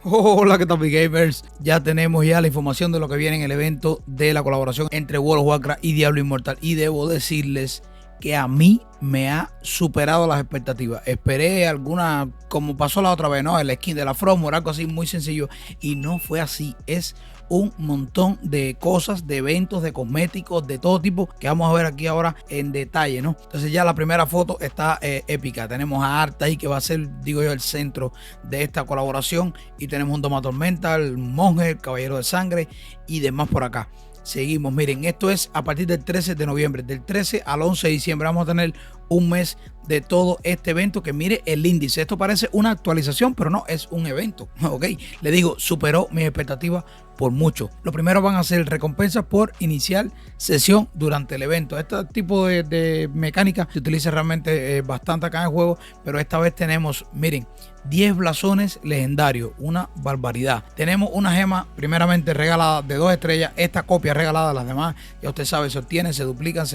Hola, ¿qué tal, gamers? Ya tenemos la información de lo que viene en el evento de la colaboración entre World of Warcraft y Diablo Inmortal. Y debo decirles que a mí me ha superado las expectativas. Esperé alguna, como pasó la otra vez, ¿no? El skin de la Frostmourne, algo así muy sencillo. Y no fue así. Es un montón de cosas, de eventos, de cosméticos, de todo tipo que vamos a ver aquí ahora en detalle, ¿no? Entonces ya la primera foto está épica. Tenemos a Arta ahí que va a ser, digo yo, el centro de esta colaboración, y tenemos un Doma Tormenta, el monje, el caballero de sangre y demás por acá. Seguimos, miren, esto es a partir del 13 de noviembre, del 13 al 11 de diciembre vamos a tener un mes de todo este evento, que mire el índice. Esto parece una actualización, pero no, es un evento, ok. Le digo, superó mis expectativas por mucho. Lo primero van a ser recompensas por iniciar sesión durante el evento. Este tipo de mecánica se utiliza realmente bastante acá en el juego, pero esta vez tenemos, miren, 10 blasones legendarios, una barbaridad. Tenemos una gema primeramente regalada de 2 estrellas, esta copia regalada, las demás ya usted sabe, se obtienen, se duplican,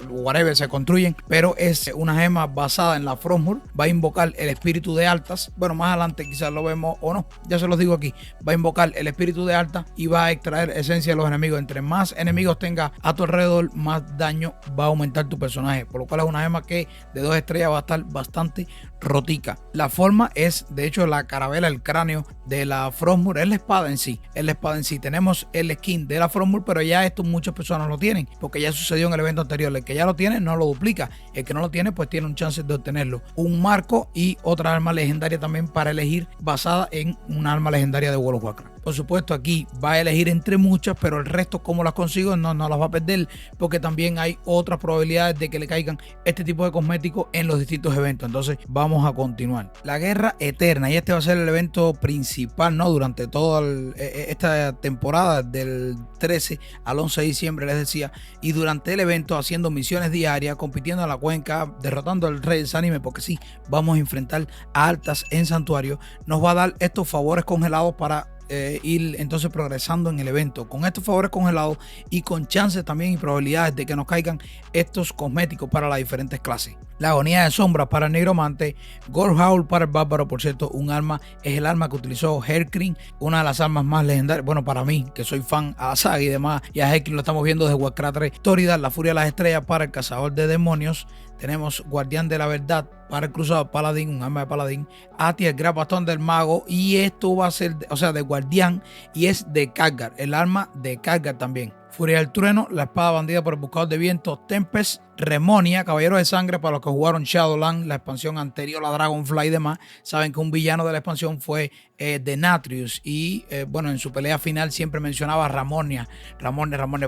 whatever, se construyen, pero es una gema basada en la Frostmourne. Va a invocar el espíritu de Arthas. Bueno, más adelante quizás lo vemos o no, ya se los digo aquí. Va a invocar el espíritu de Arthas y va a extraer esencia de los enemigos. Entre más enemigos tenga a tu alrededor, más daño va a aumentar tu personaje, por lo cual es una gema que de 2 estrellas va a estar bastante rotica. La forma es, de hecho, la carabela, el cráneo de la Frostmourne, es la espada en sí, Tenemos el skin de la Frostmourne, pero ya esto muchas personas lo tienen, porque ya sucedió en el evento anterior. El que ya lo tiene no lo duplica, el que no lo tiene pues tiene un chance de obtenerlo. Un marco y otra arma legendaria también para elegir, basada en una arma legendaria de World of Warcraft. Por supuesto, aquí va a elegir entre muchas, pero el resto, como las consigo, no las va a perder, porque también hay otras probabilidades de que le caigan este tipo de cosméticos en los distintos eventos. Entonces vamos a continuar. La guerra eterna, y este va a ser el evento principal, ¿no? Durante toda esta temporada del 13 al 11 de diciembre, les decía, y durante el evento haciendo misiones diarias, compitiendo en la cuenca, derrotando al rey Desánime, porque sí, vamos a enfrentar a Arthas en santuario. Nos va a dar estos favores congelados para ir entonces progresando en el evento. Con estos favores congelados y con chances también y probabilidades de que nos caigan estos cosméticos para las diferentes clases. La agonía de sombras para el negromante, Gorehowl para el bárbaro. Por cierto, un arma, es el arma que utilizó Hercreen, una de las armas más legendarias, bueno, para mí, que soy fan a la saga y demás, y a Hercreen lo estamos viendo desde Warcraft 3. Torridad, la furia de las estrellas para el cazador de demonios. Tenemos Guardián de la Verdad para el cruzado paladín, un arma de paladín. Ati, el gran bastón del mago, y esto va a ser, o sea, de guardián, y es de Khadgar, el arma de Khadgar también. Furia del trueno, la espada bandida por el buscador de vientos Tempest. Remonia, caballero de sangre, para los que jugaron Shadowlands, la expansión anterior, la Dragonfly y demás, saben que un villano de la expansión fue Denatrius, y bueno, en su pelea final siempre mencionaba a Ramonia,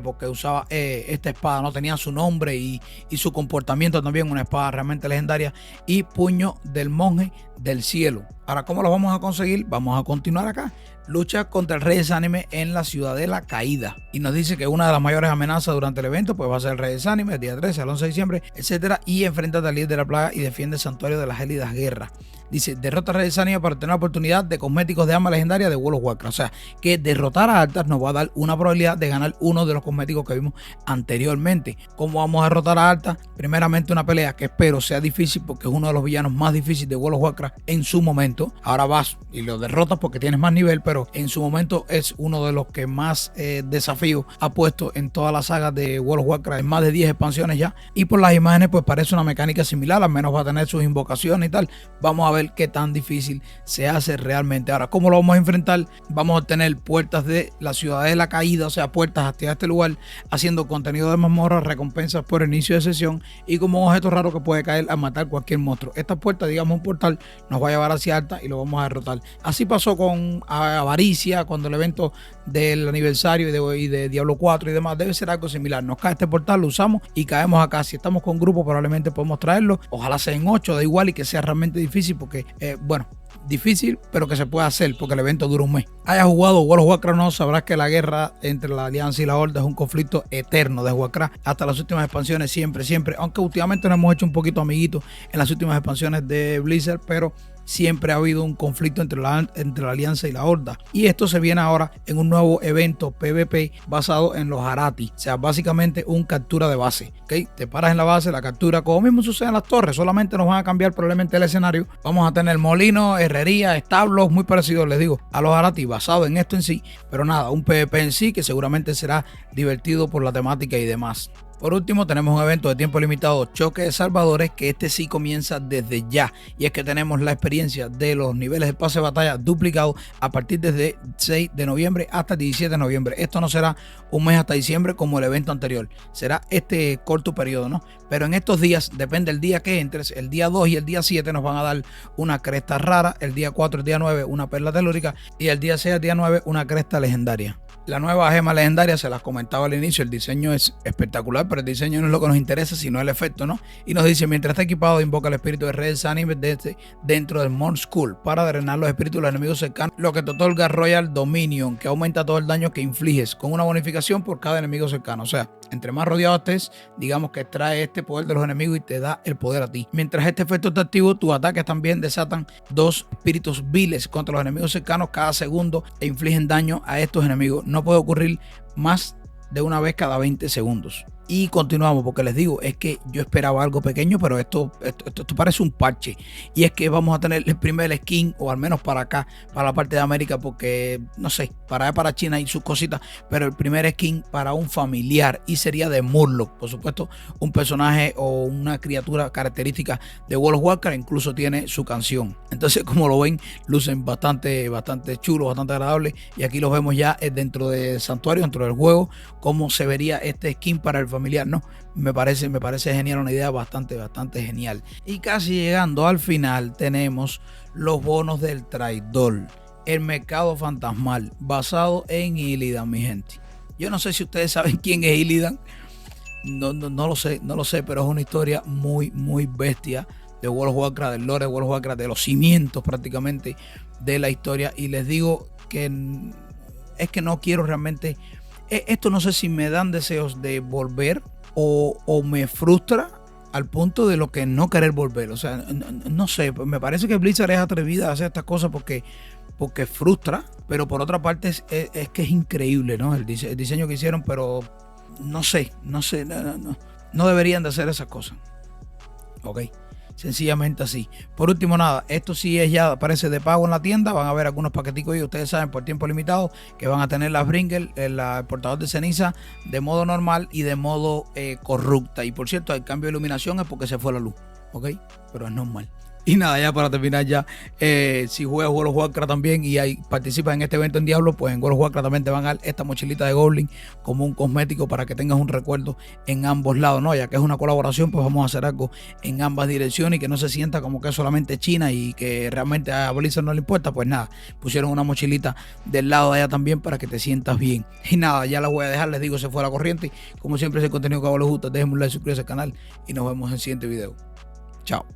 porque usaba esta espada, no tenía su nombre y su comportamiento también, una espada realmente legendaria. Y puño del monje del cielo. Ahora, ¿cómo lo vamos a conseguir? Vamos a continuar acá. Lucha contra el rey Desánime en la Ciudadela Caída, y nos dice que una de las mayores amenazas durante el evento pues va a ser el rey Desánime, el día 13 al 11 de diciembre, etcétera, y enfréntate al líder de la plaga y defiende el santuario de las gélidas guerras. Dice, derrota a Rey Desánime para tener la oportunidad de cosméticos de arma legendaria de World of Warcraft. O sea, que derrotar a Arthas nos va a dar una probabilidad de ganar uno de los cosméticos que vimos anteriormente. ¿Cómo vamos a derrotar a Arthas? Primeramente, una pelea que espero sea difícil, porque es uno de los villanos más difíciles de World of Warcraft en su momento. Ahora vas y lo derrotas porque tienes más nivel, pero en su momento es uno de los que más desafíos ha puesto en toda la saga de World of Warcraft, en más de 10 expansiones ya. Y por las imágenes pues parece una mecánica similar, al menos va a tener sus invocaciones y tal. Vamos a ver qué tan difícil se hace realmente. Ahora, ¿cómo lo vamos a enfrentar? Vamos a tener puertas de la Ciudadela Caída, o sea, puertas hacia este lugar, haciendo contenido de mazmorra, recompensas por inicio de sesión, y como un objeto raro que puede caer a matar cualquier monstruo. Esta puerta, digamos un portal, nos va a llevar hacia Arthas y lo vamos a derrotar. Así pasó con Avaricia, cuando el evento del aniversario y de Diablo 4 y demás. Debe ser algo similar. Nos cae este portal, lo usamos y caemos acá. Si estamos con grupo, probablemente podemos traerlo. Ojalá sea en 8, da igual, y que sea realmente difícil, porque bueno, difícil, pero que se puede hacer, porque el evento dura un mes. Hayas jugado World of Warcraft, no sabrás que la guerra entre la Alianza y la Horda es un conflicto eterno de Warcraft hasta las últimas expansiones, siempre, aunque últimamente nos hemos hecho un poquito amiguitos en las últimas expansiones de Blizzard, pero siempre ha habido un conflicto entre la Alianza y la Horda. Y esto se viene ahora en un nuevo evento PvP basado en los Arati. O sea, básicamente un captura de base. ¿Okay? Te paras en la base, la captura, como mismo sucede en las torres. Solamente nos van a cambiar probablemente el escenario. Vamos a tener molino, herrería, establos, muy parecidos, les digo, a los Arati, basado en esto en sí. Pero nada, un PvP en sí que seguramente será divertido por la temática y demás. Por último, tenemos un evento de tiempo limitado, Choque de Salvadores, que este sí comienza desde ya. Y es que tenemos la experiencia de los niveles de pase de batalla duplicados a partir desde 6 de noviembre hasta 17 de noviembre. Esto no será un mes hasta diciembre como el evento anterior. Será este corto periodo, ¿no? Pero en estos días, depende del día que entres, el día 2 y el día 7 nos van a dar una cresta rara, el día 4, el día 9 una perla telúrica y el día 6, el día 9 una cresta legendaria. La nueva gema legendaria, se las comentaba al inicio, el diseño es espectacular, pero el diseño no es lo que nos interesa, sino el efecto, ¿no? Y nos dice, mientras está equipado, invoca el espíritu de Red Anime dentro del Monk School para drenar los espíritus de los enemigos cercanos, lo que te otorga Royal Dominion, que aumenta todo el daño que infliges, con una bonificación por cada enemigo cercano. O sea, entre más rodeado estés, digamos que extrae este poder de los enemigos y te da el poder a ti. Mientras este efecto está activo, tus ataques también desatan 2 espíritus viles contra los enemigos cercanos cada segundo e infligen daño a estos enemigos. No puede ocurrir más de una vez cada 20 segundos. Y continuamos, porque les digo, es que yo esperaba algo pequeño, pero esto parece un parche. Y es que vamos a tener el primer skin, o al menos para acá, para la parte de América, porque no sé, para China y sus cositas, pero el primer skin para un familiar, y sería de Murloc, por supuesto, un personaje o una criatura característica de World of Warcraft, incluso tiene su canción. Entonces, como lo ven, lucen bastante chulos, bastante agradables, y aquí los vemos ya dentro del santuario, dentro del juego, cómo se vería este skin para el familiar, ¿no? Me parece genial, una idea bastante genial. Y casi llegando al final tenemos los bonos del traidor, el mercado fantasmal basado en Illidan, mi gente. Yo no sé si ustedes saben quién es Illidan, no lo sé, pero es una historia muy bestia de World of Warcraft, del lore de World of Warcraft, de los cimientos prácticamente de la historia. Y les digo que es que no quiero realmente, esto no sé si me dan deseos de volver o me frustra al punto de lo que no querer volver. O sea, no sé, me parece que Blizzard es atrevida a hacer estas cosas porque frustra, pero por otra parte es que es increíble, ¿no? El diseño que hicieron, pero no sé, no deberían de hacer esas cosas. Ok. Sencillamente así. Por último, nada, esto sí es ya, aparece de pago en la tienda. Van a ver algunos paqueticos y ustedes saben, por tiempo limitado, que van a tener las Bringer, el portador de ceniza de modo normal y de modo corrupta. Y por cierto, el cambio de iluminación es porque se fue la luz, ok, pero es normal. Y nada, ya para terminar ya, si juegas World of Warcraft también y participas en este evento en Diablo, pues en World of Warcraft también te van a dar esta mochilita de Goblin como un cosmético para que tengas un recuerdo en ambos lados, ¿no? Ya que es una colaboración, pues vamos a hacer algo en ambas direcciones y que no se sienta como que es solamente China y que realmente a Blizzard no le importa. Pues nada, pusieron una mochilita del lado de allá también para que te sientas bien. Y nada, ya la voy a dejar, les digo, se fue la corriente. Como siempre, ese contenido que hago les gusta, déjenme un like, suscríbanse al canal y nos vemos en el siguiente video. Chao.